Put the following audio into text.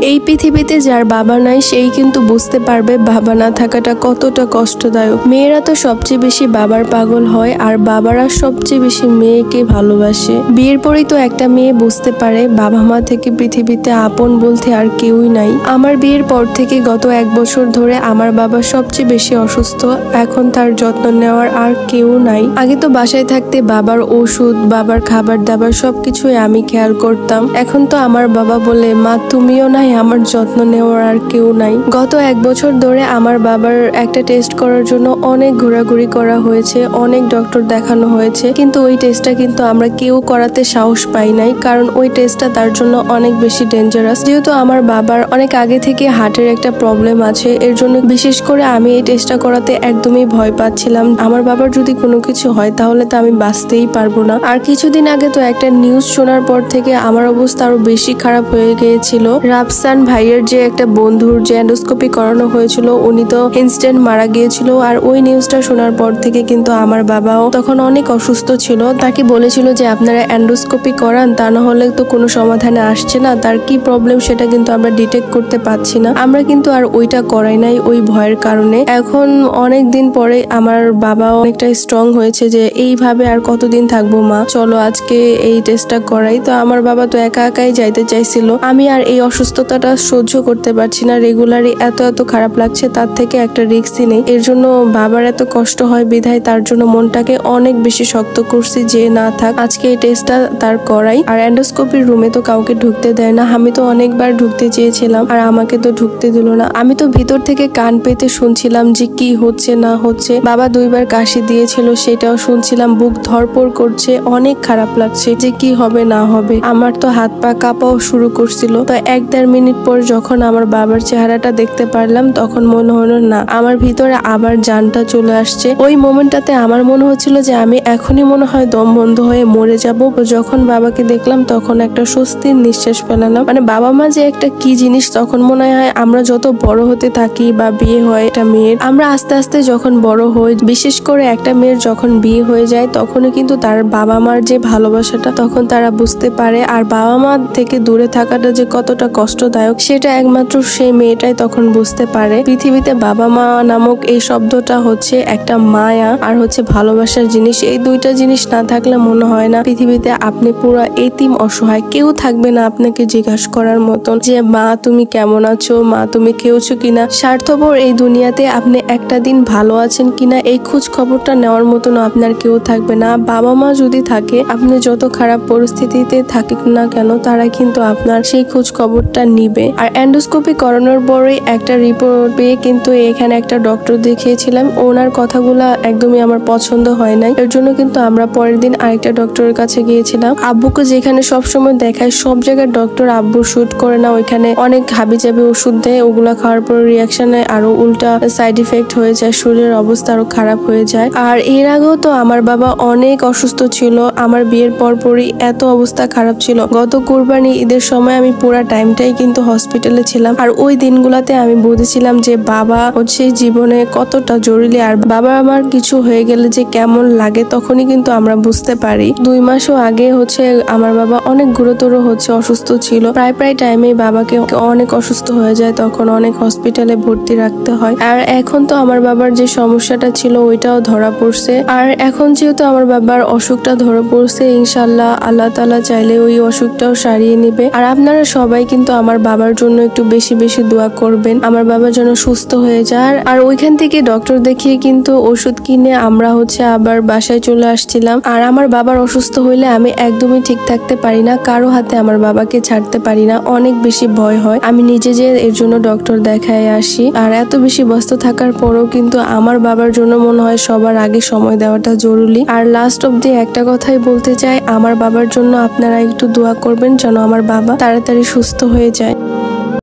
এই পৃথিবীতে যার বাবা নাই সেই কিন্তু বুঝতে পারবে বাবা না থাকাটা কতটা কষ্টদায়ক। মেয়েরা তো সবচেয়ে বেশি বাবার পাগল হয় আর বাবারা সবচেয়ে বেশি মেয়েকে ভালোবাসে। বিয়ের পরেই তো একটা মেয়ে বুঝতে পারে বাবা মা থেকে পৃথিবীতে আপন বলতে আর কেউই নাই। আমার বিয়ের পর থেকে গত 1 বছর ধরে আমার বাবা সবচেয়ে বেশি অসুস্থ। এখন তার যত্ন নেওয়ার আর কেউ নাই। আগে তো বাসায় থাকতে বাবার ওষুধ, বাবার খাবার দাবার সবকিছুই আমি খেয়াল করতাম। এখন তো আমার বাবা বলে, মা তুমিও নাই, আমার যত্ন নেওয়ার আর কেউ নাই। গত 1 বছর ধরে আমার বাবার একটা টেস্ট করার জন্য অনেক ঘোরাঘুরি করা হয়েছে, অনেক ডক্টর দেখানো হয়েছে, কিন্তু ওই টেস্টটা কিন্তু আমরা কেউ করাতে সাহস পাই নাই, কারণ ওই টেস্টটা তার জন্য অনেক বেশি ডেঞ্জারাস। যেহেতু আমার বাবার অনেক আগে থেকে হার্টের একটা প্রবলেম আছে, এর জন্য বিশেষ করে আমি এই টেস্টটা করাতে একদমই ভয় পাচ্ছিলাম। আমার বাবার যদি কোনো কিছু হয় তাহলে তো আমি বাঁচতেই পারবো না। আর কিছুদিন আগে তো একটা নিউজ শোনার পর থেকে আমার অবস্থা আরো বেশি খারাপ হয়ে গিয়েছিল। রাফসান ভাইয়ের যে একটা বন্ধুর যে এন্ডোস্কোপি করানো হয়েছিল, উনি তো ইনস্ট্যান্ট মারা গিয়েছিল। আর ওই নিউজটা শোনার পর থেকে কিন্তু আমার বাবাও তখন অনেক অসুস্থ ছিল। তাকে বলেছিল যে আপনারা এন্ডোস্কোপি করান, তা না হলে তো কোনো সমাধানে আসছে না, তার কি প্রবলেম সেটা কিন্তু আমরা ডিটেক্ট করতে পারছি না। আমরা কিন্তু আর ওইটা করাই নাই ওই ভয়ের কারণে। এখন অনেক দিন পরে আমার বাবা অনেকটা স্ট্রং হয়েছে যে এইভাবে আর কতদিন থাকবো মা, চলো আজকে এই টেস্টটা করাই। তো আমার বাবা তো একা একাই যাইতে চাইছিল। আমি আর এই অসুস্থতাটা সহ্য করতে পারছি না, রেগুলারই এত খারাপ লাগছে, তার থেকে একটা রিস্কই নেই। এর জন্য বাবার এত কষ্ট হয় বিধায় তার জন্য মনটাকে অনেক বেশি শক্ত করছি যে না থাক, আজকে এই টেস্টটা তার করাই। আর এন্ডোস্কোপির রুমে তো কাউকে ঢুকতে দেয় না। আমি তো অনেকবার ঢুকতে চেয়েছিলাম আর আমাকে তো ঢুকতে দিল না। আমি তো ভিতর থেকে কান পেতে শুনছিলাম যে কি হচ্ছে না হচ্ছে। বাবা 2বার কাশি দিয়েছিল, সেটাও শুনছিলাম। বুক ধড়পড় করছে, অনেক খারাপ লাগছে যে কি হবে না হবে। আমার তো হাত পা কাঁপাও শুরু করছিল। তো 1-1.5 মিনিট পর যখন আমার বাবার চেহারাটা দেখতে পারলাম, তখন মনে হলো না, আমার ভিতরে আবার জানটা চলে আসছে। ওই মোমেন্টটাতে আমার মনে হচ্ছিল যে আমি এখনই মনে হয় দম বন্ধ হয়ে মরে যাব। যখন বাবাকে দেখলাম তখন একটা স্বস্তির নিঃশ্বাস ফেলালাম। মানে বাবা মা যে একটা কি জিনিস, তখন মনে হয় আমরা যত বড় হতে থাকি বা বিয়ে হয় একটা মেয়ের, আমরা আস্তে আস্তে যখন বড় হই, বিশেষ করে একটা মেয়ের যখন বিয়ে হয়ে যায়, তখনই কিন্তু তার বাবা মার যে ভালোবাসাটা তখন তারা বুঝতে পারে। আর বাবা মা থেকে দূরে থাকাটা যে কতটা কষ্টদায়ক সেটা একমাত্র সেই মেয়েটাই তখন বুঝতে পারে। পৃথিবীতে বাবা মা নামক এই শব্দটা হচ্ছে একটা মায়া আর হচ্ছে ভালোবাসার জিনিস। এই দুইটা জিনিস না থাকলে মনে হয় না পৃথিবীতে আপনি পুরো এতিম অসহায়, কেউ থাকবে না আপনাকে জিজ্ঞাসা করার মতন যে মা তুমি কেমন আছো, মা তুমি খেয়েছো কিনা। স্বার্থপর এই দুনিয়াতে আপনি একটা দিন ভালো আছেন কিনা এই খোঁজ খবরটা নেওয়ার মতন আপনার কেউ থাকবে না। বাবা মা যদি থাকে, আপনি যত খারাপ পরিস্থিতিতে থাকুক না কেন, তারা কিন্তু আপনার সেই খোঁজ খবরটা নিবে। আর এন্ডোস্কোপি করানোর পরে একটা রিপোর্ট পেয়ে কিন্তু এখানে একটা ডক্টর দেখিয়েছিলাম, ওনার কথাগুলা একদমই আমার পছন্দ হয় নাই। এর জন্য কিন্তু আমরা পরের দিন আরেকটা ডক্টরের কাছে গিয়েছিলাম। আব্বুকে যেখানে সবসময় দেখায় সব জায়গায় ডক্টর আব্বু শুট করে না, ওইখানে অনেক হাবিজাবি ওষুধ দেয়, ওগুলা খাওয়ার পর রিয়াকশনে আরো উল্টা সাইড ইফেক্ট হয়ে যায়, শরীরের অবস্থা আরো খারাপ হয়ে যায়। আর এর আগেও তো আমার বাবা অনেক অসুস্থ ছিল। আমার বিয়ের পরপরই এত অবস্থা খারাপ ছিল। গত কুরবানি ঈদের সময় আমি পুরা টাইমটাই কিন্তু হসপিটালে ছিলাম। আর ওই দিনগুলাতে আমি বুঝেছিলাম যে বাবা হচ্ছে জীবনে কতটা জরুরি, আর বাবা আমার কিছু হয়ে গেলে যে কেমন লাগে তখনই কিন্তু আমরা বুঝতে পারি। 2 মাসও আগে হচ্ছে আমার বাবা অনেক গুরুতর হচ্ছে অসুস্থ ছিল। প্রায় টাইমে বাবাকে অনেক অসুস্থ হয়ে যায়, তখন অনেক হসপিটালে ভর্তি রাখতে হয়। আর এখন তো আমার বাবার যে সমস্যাটা ছিল ওইটাও ধরা পড়ছে। আর এখন যেহেতু আমার বাবার অসুখটা ধরা পড়ছে, ইনশাল্লাহ আল্লাহ তাআলা চাইলে ওই অসুখটাও সারিয়ে নেবে। আর আপনারা সবাই কিন্তু আমার বাবার জন্য একটু বেশি বেশি দোয়া করবেন, আমার বাবা যেন সুস্থ হয়ে যায়। আর ওইখান থেকে ডক্টর দেখিয়ে কিন্তু ওষুধ কিনে আমরা হচ্ছে আবার বাসায় চলে আসছিলাম। আর আমার বাবার অসুস্থ হইলে আমি একদমই ঠিক থাকতে পারি না, কারো হাতে আমার বাবাকে ছাড়তে পারি না, অনেক বেশি ভয় হয়। আমি নিজে যে এর জন্য ডক্টর দেখায় আসি। আর এত বেশি ব্যস্ত থাকার পরেও কিন্তু আমার বাবার জন্য মনে হয় সবার আগে সময় দেওয়াটা জরুরি। আর লাস্ট অব্দি একটা কথাই বলতে চাই, আমার বাবার জন্য আপনারা একটু দোয়া করবেন যেন আমার বাবা তাড়াতাড়ি সুস্থ হয়ে যায়।